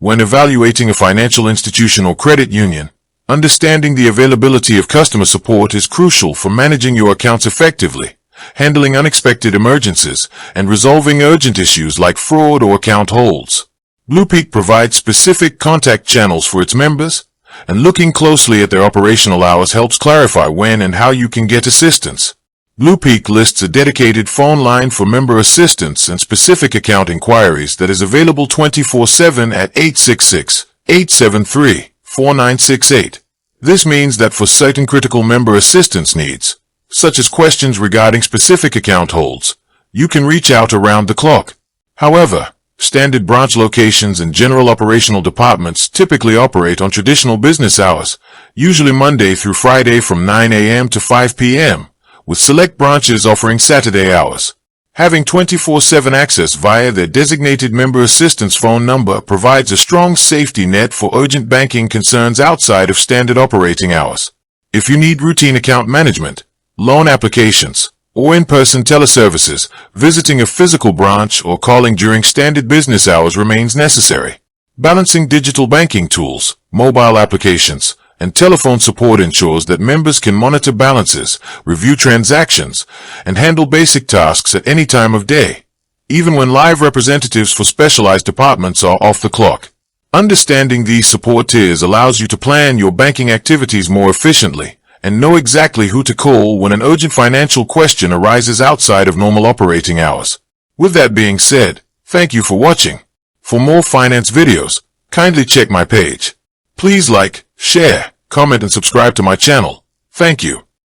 When evaluating a financial institution or credit union, understanding the availability of customer support is crucial for managing your accounts effectively, handling unexpected emergencies, and resolving urgent issues like fraud or account holds. Blupeak provides specific contact channels for its members, and looking closely at their operational hours helps clarify when and how you can get assistance. Blupeak lists a dedicated phone line for member assistance and specific account inquiries that is available 24/7 at 866-873-4968. This means that for certain critical member assistance needs, such as questions regarding specific account holds, you can reach out around the clock. However, standard branch locations and general operational departments typically operate on traditional business hours, usually Monday through Friday from 9 a.m. to 5 p.m., with select branches offering Saturday hours. Having 24/7 access via their designated member assistance phone number provides a strong safety net for urgent banking concerns outside of standard operating hours. If you need routine account management, loan applications, or in-person teleservices, visiting a physical branch or calling during standard business hours remains necessary. Balancing digital banking tools, mobile applications, and telephone support ensures that members can monitor balances, review transactions, and handle basic tasks at any time of day, even when live representatives for specialized departments are off the clock. Understanding these support tiers allows you to plan your banking activities more efficiently and know exactly who to call when an urgent financial question arises outside of normal operating hours. With that being said, thank you for watching. For more finance videos, kindly check my page. Please like, share, comment, and subscribe to my channel. Thank you.